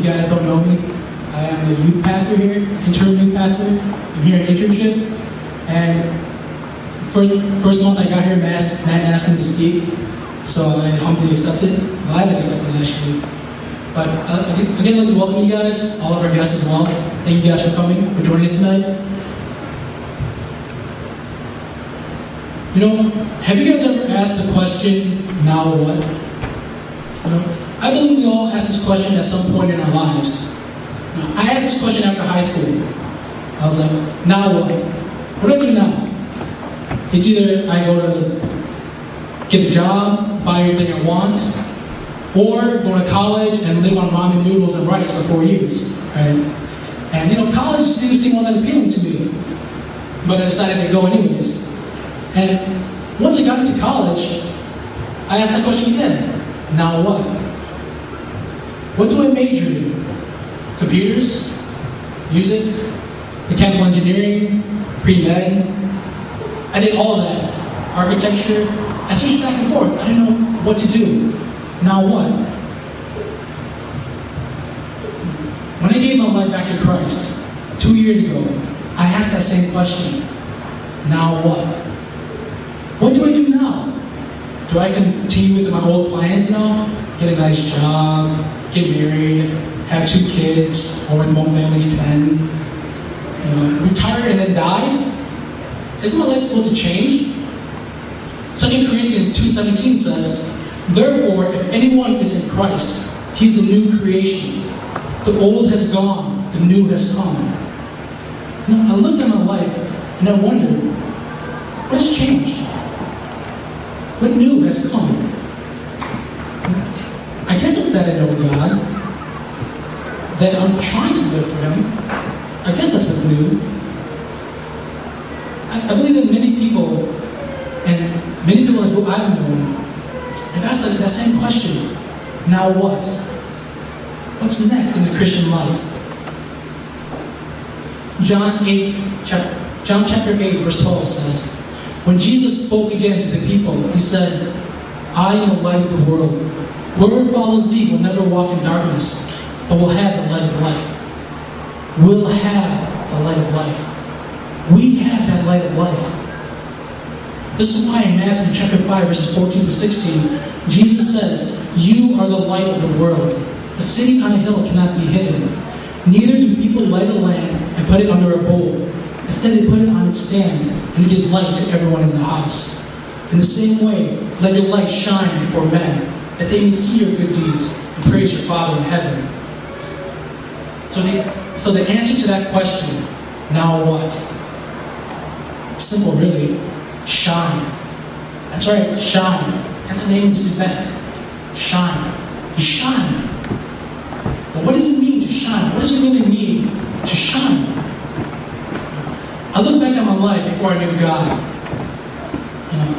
you guys don't know me, I am the youth pastor here, interim youth pastor. I'm here in internship, and first month I got here, Matt asked me to speak, so I humbly accepted. Gladly accepted, actually. But again, I'd like to welcome you guys, all of our guests as well. Thank you guys for coming, for joining us tonight. You know, have you guys ever asked the question, now what? You know, I believe we all ask this question at some point in our lives. You know, I asked this question after high school. I was like, now what? What do I do now? It's either I go to get a job, buy everything I want, or go to college and live on ramen noodles and rice for 4 years, right? And you know, college didn't seem all that appealing to me, but I decided to go anyways. And once I got into college, I asked that question again, now what? What do I major in? Computers? Music? Mechanical engineering? Pre-med? I did all of that. Architecture? I switched back and forth. I didn't know what to do. Now what? When I gave my life back to Christ 2 years ago, I asked that same question. Now what? What do I do now? Do I continue with my old plans, you know? Get a nice job, get married, have 2 kids, or when one family's 10, you know, retire and then die? Isn't my life supposed to change? 2 Corinthians 2:17 says, therefore, if anyone is in Christ, he's a new creation. The old has gone, the new has come. You know, I looked at my life and I wondered, what has changed? What new has come? I guess it's that I know God, that I'm trying to live for Him. I guess that's what's new. I believe that many people, and many people who I've known, have asked that same question. Now what? What's next in the Christian life? John chapter 8, verse 12 says, when Jesus spoke again to the people, He said, I am the light of the world. Whoever follows me will never walk in darkness, but will have the light of life. Will have the light of life. We have that light of life. This is why in Matthew chapter 5, verses 14 to 16, Jesus says, you are the light of the world. A city on a hill cannot be hidden. Neither do people light a lamp and put it under a bowl. Instead, they put it on its stand, and it gives light to everyone in the house. In the same way, let your light shine before men, that they may see your good deeds and praise your Father in heaven. So the answer to that question, now what? It's simple, really. Shine. That's right, shine. That's the name of this event. Shine. You shine. But what does it mean to shine? What does it really mean to shine? I look back at my life before I knew God. You know,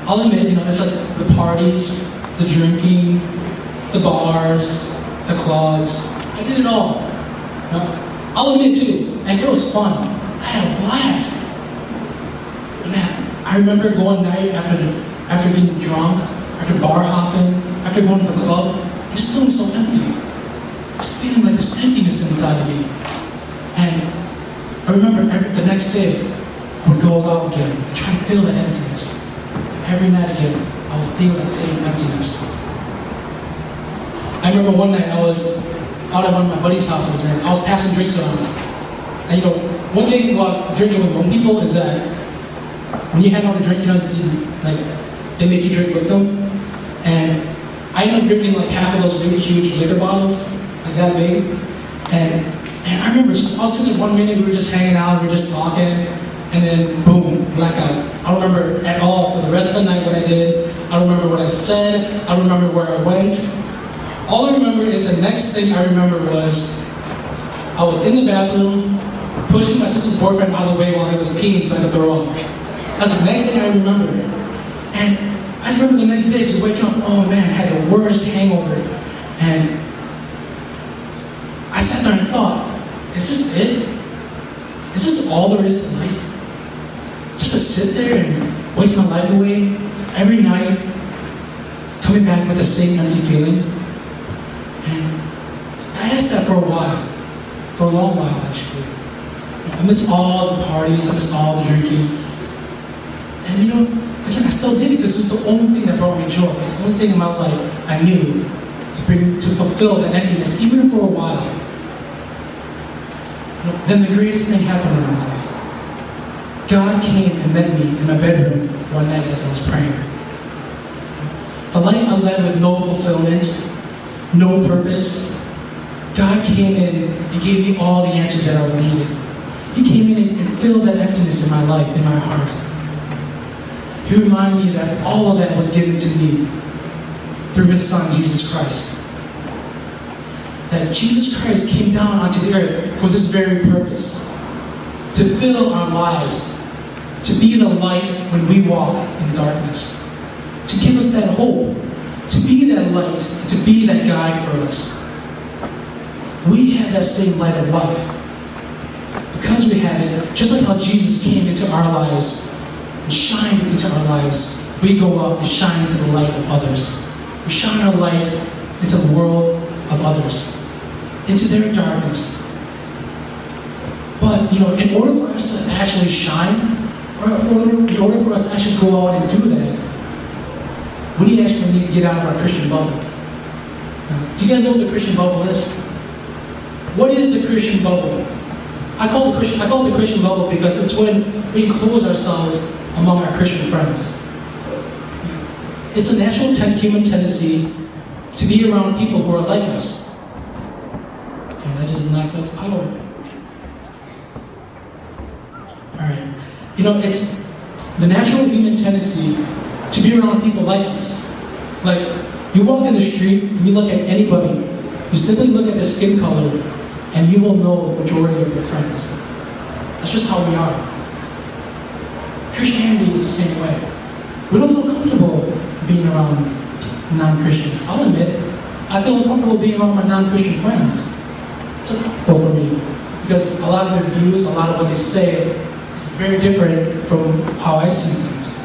I'll admit, you know, it's like the parties, the drinking, the bars, the clubs. I did it all. You know, I'll admit too, and it was fun. I had a blast. Man, I remember going night after getting drunk, after bar hopping, after going to the club, and just feeling so empty. Just feeling like this emptiness inside of me. And I remember the next day, I would go out again and try to fill that emptiness. Every night again, I would feel that same emptiness. I remember one night I was out at one of my buddy's houses and I was passing drinks around. And you know, one thing about drinking with young people is that when you hand out a drink, you know, they make you drink with them. And I ended up drinking like half of those really huge liquor bottles, like that big. And I remember I was sitting there 1 minute, we were just hanging out, we were just talking, and then boom, blackout. I don't remember at all for the rest of the night what I did. I don't remember what I said. I don't remember where I went. All I remember is the next thing I remember was I was in the bathroom, pushing my sister's boyfriend out of the way while he was peeing so I could throw up. That's the next thing I remember. And I just remember the next day just waking up, oh man, I had the worst hangover. And I sat there and thought, is this it? Is this all there is to life? Just to sit there and waste my life away every night, coming back with the same empty feeling? And I asked that for a while, for a long while actually. Amidst all the parties, amidst all the drinking. And again, I still did it because it was the only thing that brought me joy. It's the only thing in my life I knew to fulfill that emptiness, even for a while. Then the greatest thing happened in my life. God came and met me in my bedroom one night as I was praying. The life I led with no fulfillment, no purpose, God came in and gave me all the answers that I needed. He came in and filled that emptiness in my life, in my heart. He reminded me that all of that was given to me through His Son, Jesus Christ. That Jesus Christ came down onto the earth for this very purpose. To fill our lives. To be the light when we walk in darkness. To give us that hope. To be that light. And to be that guide for us. We have that same light of life. Because we have it, just like how Jesus came into our lives and shined into our lives, we go out and shine into the light of others. We shine our light into the world of others, into their darkness. But, in order for us to actually shine, in order for us to actually go out and do that, we need to get out of our Christian bubble. Do you guys know what the Christian bubble is? What is the Christian bubble? I call it the Christian bubble because it's when we enclose ourselves among our Christian friends. It's a natural human tendency to be around people who are like us. And I just knocked out the power. Alright. It's the natural human tendency to be around people like us. Like, you walk in the street and you look at anybody, you simply look at their skin color, and you will know the majority of your friends. That's just how we are. Christianity is the same way. We don't feel comfortable being around non-Christians. I'll admit it. I feel uncomfortable being around my non-Christian friends. It's uncomfortable for me because a lot of their views, a lot of what they say is very different from how I see things.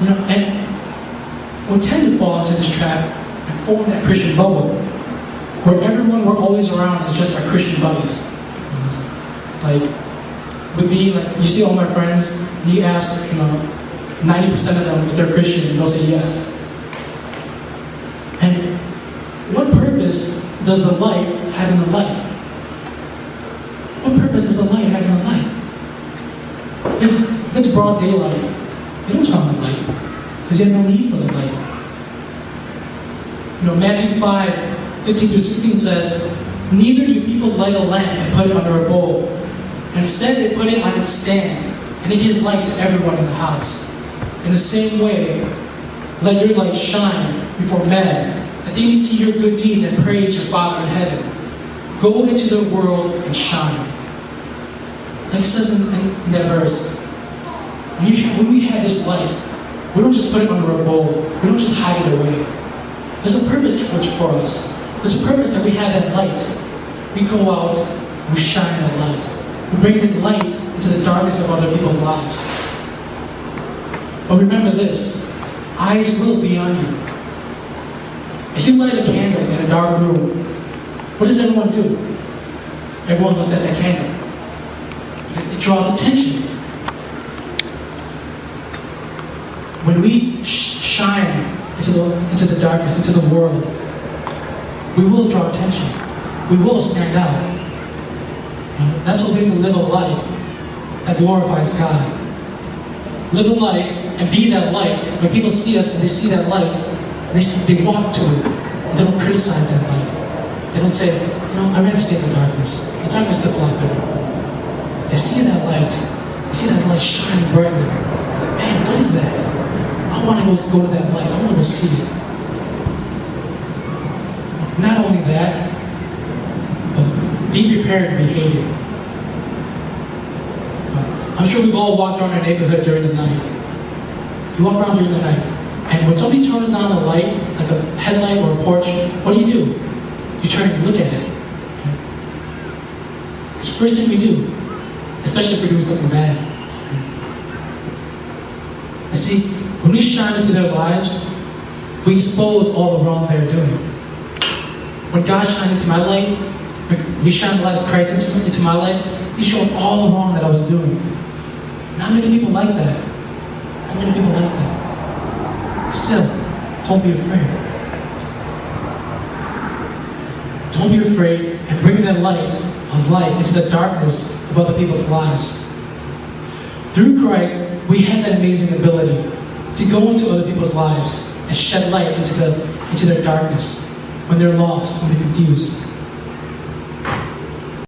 And we tend to fall into this trap and form that Christian bubble where everyone we're always around is just our Christian buddies. Like, with me, you see all my friends, you ask, 90% of them if they're Christian, they'll say yes. And what purpose does the light have in the light? What purpose does the light have in the light? If it's broad daylight, you don't turn on the light, because you have no need for the light. Matthew 5:15-16 says, "Neither do people light a lamp and put it under a bowl. Instead, they put it on its stand, and it gives light to everyone in the house. In the same way, let your light shine before men, that they may see your good deeds and praise your Father in heaven. Go into the world and shine." Like it says in that verse, when we have this light, we don't just put it under a bowl. We don't just hide it away. There's a purpose for us. There's a purpose that we have that light. We go out and we shine that light. We bring the light into the darkness of other people's lives. But remember this, eyes will be on you. If you light a candle in a dark room, what does everyone do? Everyone looks at that candle. Because it draws attention. When we shine into the darkness, into the world, we will draw attention. We will stand out. And that's what it means to live a life that glorifies God. Live a life and be that light. When people see us and they see that light, they walk to it. And they don't criticize that light. They don't say, I'd rather stay in the darkness. The darkness looks a lot better. They see that light. They see that light shining brightly. Like, man, what is that? I want to go to that light. I want to go see it. Not only that, but be prepared to be hated. I'm sure we've all walked around our neighborhood during the night. You walk around during the night, and when somebody turns on a light, like a headlight or a porch, what do? You turn and look at it. It's the first thing we do, especially if we're doing something bad. You see, when we shine into their lives, we expose all the wrong they're doing. When God shined into my light, when He shined the light of Christ into my life, He showed all the wrong that I was doing. Not many people like that. Not many people like that. Still, don't be afraid. Don't be afraid and bring that light of light into the darkness of other people's lives. Through Christ, we have that amazing ability to go into other people's lives and shed light into their darkness when they're lost, when they're confused.